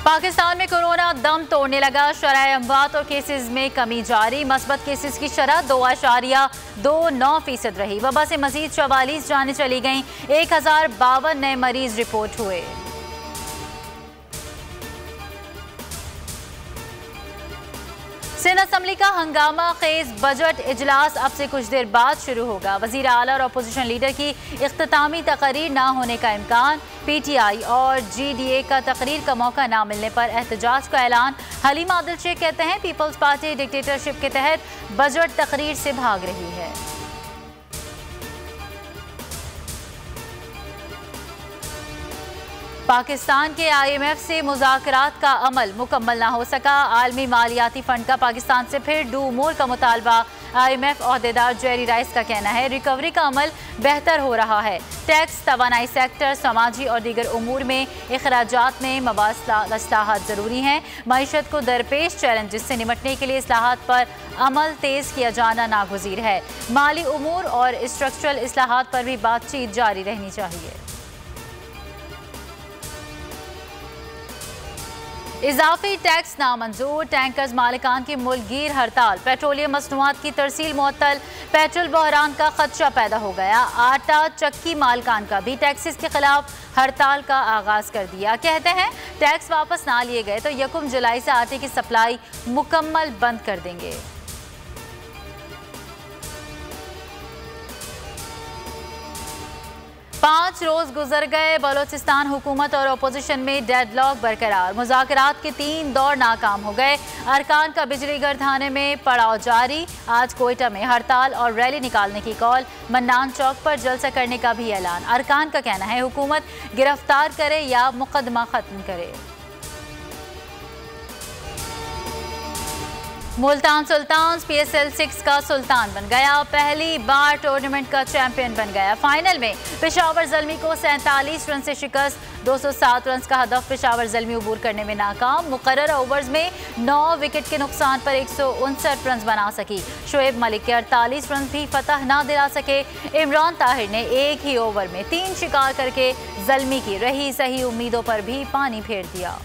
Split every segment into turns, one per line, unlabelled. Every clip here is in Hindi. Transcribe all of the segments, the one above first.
पाकिस्तान में कोरोना दम तोड़ने लगा। शरह अमवात और केसेस में कमी जारी। मस्बत केसेस की शरह 2.29% रही। वबा से मजीद 44 जानें चली गईं। 1052 नए मरीज रिपोर्ट हुए। सिंध असम्बली का हंगामा खेज बजट इजलास अब से कुछ देर बाद शुरू होगा। वजीर आला और अपोजिशन लीडर की इख्तितामी तकरीर ना होने का इम्कान। PTI और GDA का तकरीर का मौका ना मिलने पर एहतजाज का ऐलान। हलीम आदिल शेख कहते हैं पीपल्स पार्टी डिक्टेटरशिप के तहत बजट तकरीर से भाग रही है। पाकिस्तान के IMF से मुज़ाकरात का अमल मुकम्मल ना हो सका। आलमी मालियाती फंड का पाकिस्तान से फिर डू मोर का मुतालबा। IMF अहदेदार जेरी राइस का कहना है रिकवरी का अमल बेहतर हो रहा है। टैक्स, तवानाई सेक्टर, समाजी और दीगर उमूर में इखराजात में इस्लाहात ज़रूरी हैं। मईशत को दरपेश चैलेंजेस से निमटने के लिए इस्लाहात पर अमल तेज़ किया जाना नागुज़ीर है। माली उमूर और स्ट्रक्चरल इस्लाहात पर भी बातचीत जारी रहनी चाहिए। इजाफी टैक्स नामंजूर। टैंकर्स मालिकान की मुल्कगीर हड़ताल। पेट्रोलियम मसनूआत की तरसील मुअत्तल। पेट्रोल बहरान का खदशा पैदा हो गया। आटा चक्की मालिकान का भी टैक्सेस के खिलाफ हड़ताल का आगाज कर दिया। कहते हैं टैक्स वापस ना लिए गए तो 1 जुलाई से आटे की सप्लाई मुकम्मल बंद कर देंगे। पाँच रोज गुजर गए। बलोचिस्तान हुकूमत और अपोजिशन में डेडलॉक बरकरार। मुज़ाकरात के 3 दौर नाकाम हो गए। अरकान का बिजली घर थाने में पड़ाव जारी। आज कोयटा में हड़ताल और रैली निकालने की कॉल। मन्नान चौक पर जलसा करने का भी ऐलान। अरकान का कहना है हुकूमत गिरफ्तार करे या मुकदमा खत्म करे। मुल्तान सुल्तान्स PSL 6 का सुल्तान बन गया। पहली बार टूर्नामेंट का चैंपियन बन गया। फाइनल में पेशावर ज़ल्मी को 47 रन से शिकस्त। 207 रन का हदफ पेशावर ज़ल्मी अबूर करने में नाकाम। मुकर्रर ओवर्स में 9 विकेट के नुकसान पर 159 रन बना सकी। शोएब मलिक के 48 रन भी फतह ना दिला सके। इमरान ताहिर ने एक ही ओवर में 3 शिकार करके ज़ल्मी की रही सही उम्मीदों पर भी पानी फेर दिया।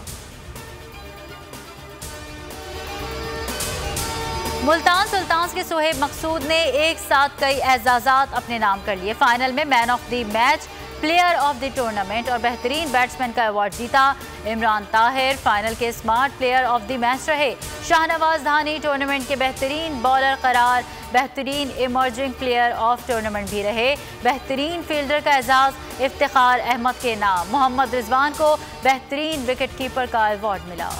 मुल्तान सुल्तान्स के सुहेब मकसूद ने एक साथ कई एजाज़ात अपने नाम कर लिए। फाइनल में man of the match, player of the tournament और बेहतरीन बैट्समैन का अवार्ड जीता। इमरान ताहिर फाइनल के smart player of the match रहे। शाहनवाज धानी टूर्नामेंट के बेहतरीन बॉलर करार बेहतरीन इमर्जिंग प्लेयर ऑफ टूर्नामेंट भी रहे। बेहतरीन फील्डर का एजाज़ इफ्तिखार अहमद के नाम। मोहम्मद रिजवान को बेहतरीन विकेट कीपर का अवार्ड मिला।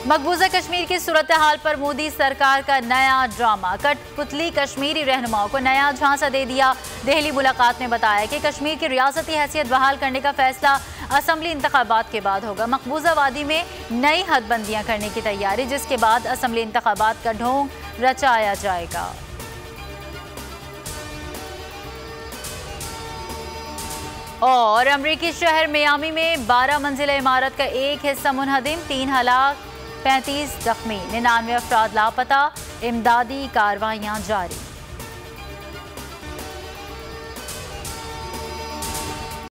मकबूजा कश्मीर की सूरत हाल पर मोदी सरकार का नया ड्रामा। कठपुतली कश्मीरी रहनुमाओं को नया झांसा दे दिया। दिल्ली मुलाकात में बताया कि कश्मीर की रियासती हैसियत बहाल करने का फैसला असम्बली इंतखाबात के बाद होगा। मकबूजा वादी में नई हदबंदियां करने की तैयारी, जिसके बाद असम्बली इंतखाबात का ढोंग रचाया जाएगा। और अमरीकी शहर मियामी में 12 मंजिला इमारत का एक हिस्सा मुनहदिम। 3 हलाक, 35 जख्मी, 99 अफराद लापता। इमदादी कार्रवाइयां जारी।